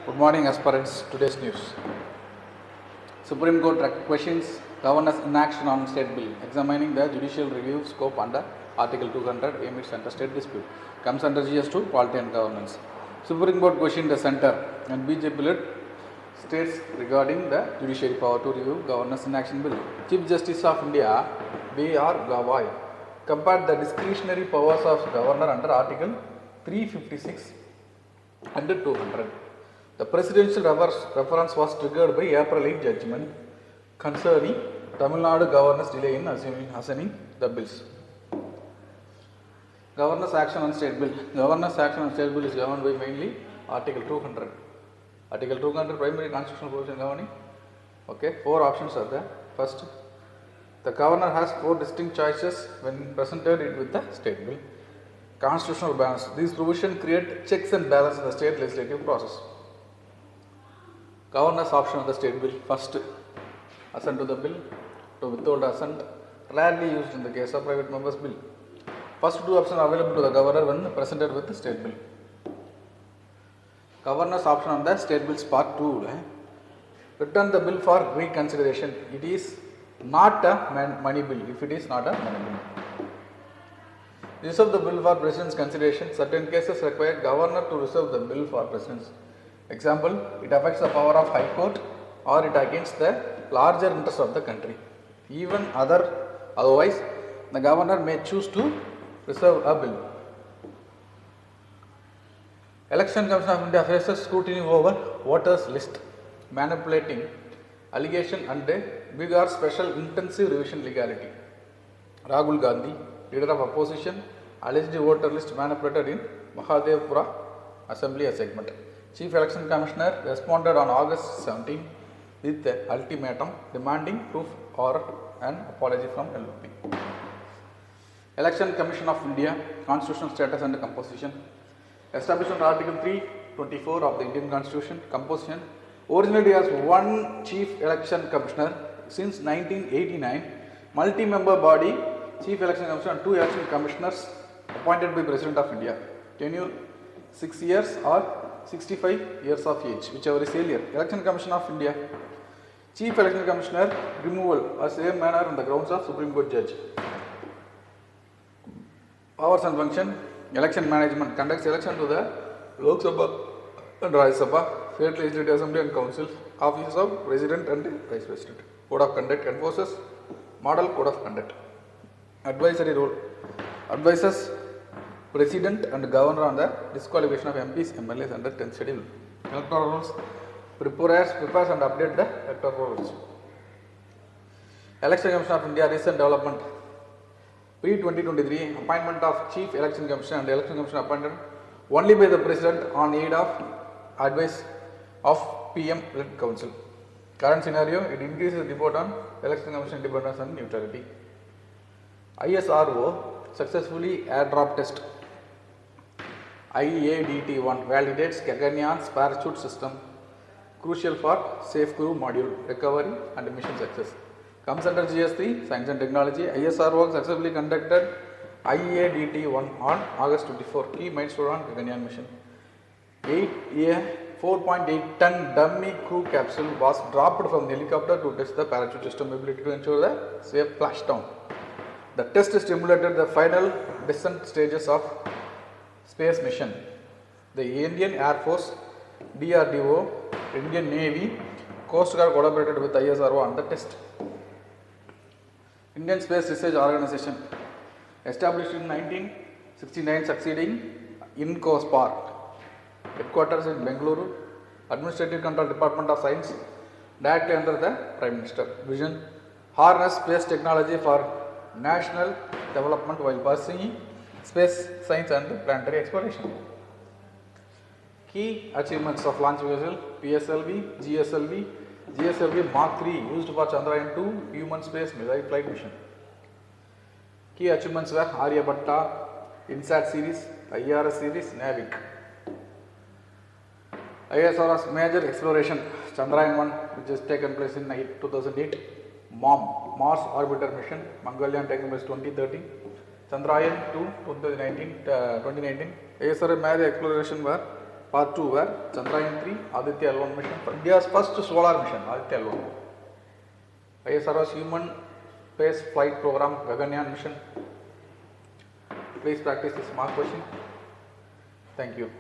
Good morning, aspirants. Today's news. Supreme Court questions Governor's inaction on State Bill, examining the judicial review scope under Article 200 amidst interstate dispute. Comes under GS2, Polity and Governance. Supreme Court questioned the Centre and BJP-led states regarding the judiciary power to review Governor's inaction bill. Chief Justice of India, B.R. Gavai, compared the discretionary powers of Governor under Article 356 and 200. The presidential reference was triggered by April 8 judgment concerning Tamil Nadu Governor's delay in assigning the bills. Governor's action on State Bill. Governor's action on State Bill is governed by mainly Article 200. Article 200 primary constitutional provision governing. Okay, 4 options are there. First, the Governor has 4 distinct choices when presented it with the State Bill. Constitutional balance. These provisions create checks and balances in the state legislative process. Governor's option of the State Bill. First, assent to the bill. To withhold assent, rarely used in the case of private members' bill. First 2 options are available to the Governor when presented with the State Bill. Governor's option on the State Bill's Part 2. Return the bill for reconsideration. It is not a money bill if it is not a money bill. Reserve the bill for President's consideration. Certain cases require Governor to reserve the bill for President's. Example, it affects the power of High Court or it against the larger interest of the country. Even otherwise, the Governor may choose to reserve a bill. Election Commission of India faces scrutiny over voters list, manipulating, allegation and Bihar special intensive revision legality. Rahul Gandhi, leader of opposition, alleged voter list manipulated in Mahadevpura Assembly segment. Chief Election Commissioner responded on August 17 with an ultimatum demanding proof or an apology from LLP. Election Commission of India, Constitutional Status and Composition. Established under Article 324 of the Indian Constitution, composition. Originally as one Chief Election Commissioner since 1989, multi-member body, Chief Election Commissioner and 2 Election Commissioners appointed by President of India. Tenure 6 years or 65 years of age, whichever is earlier. Election Commission of India, Chief Election Commissioner removal as same manner on the grounds of Supreme Court judge. Powers and function. Election management conducts election to the Lok Sabha and Rajya Sabha, State Legislative Assembly and Council, offices of President and Vice President. Code of conduct enforces Model Code of Conduct. Advisory role. Advises President and Governor on the disqualification of MPs, MLAs under 10th schedule. Electoral rules. Prepares and update the electoral rules. Election Commission of India recent development. Pre-2023 appointment of Chief Election Commissioner and Election Commission appointed only by the President on aid of advice of PM-led Council. Current scenario, it increases the report on Election Commission independence and neutrality. ISRO successfully airdrop test. IADT-1 validates Gaganyaan parachute system, crucial for safe crew module recovery and mission success. Comes under GS3, Science and Technology. ISRO successfully conducted IADT-1 on August 24. Key milestone on Gaganyaan mission. 4.8 ton dummy crew capsule was dropped from the helicopter to test the parachute system ability to ensure the safe splashdown. The test stimulated the final descent stages of space mission. The Indian Air Force, DRDO, Indian Navy, Coast Guard collaborated with ISRO on the test. Indian Space Research Organization, established in 1969, succeeding INCOSPAR, headquarters in Bengaluru, Administrative Control Department of Science, directly under the Prime Minister. Vision: harness space technology for national development while pursuing space science and planetary exploration. Key achievements of launch vehicle: PSLV, GSLV Mark III used for Chandrayaan-2 human space missile flight mission. Key achievements were Aryabhatta, INSAT series, IRS series, NAVIC. ISRO's major exploration: Chandrayaan-1, which has taken place in 2008, MOM, Mars Orbiter mission, Mangalyaan taken place 2013, Chandrayaan-2 2019. ISRO major exploration were Part 2 were Chandrayaan 3, Aditya L1 mission, India's first solar mission, Aditya L1. ISRO's human space flight program, Gaganyaan mission. Please practice this mark question. Thank you.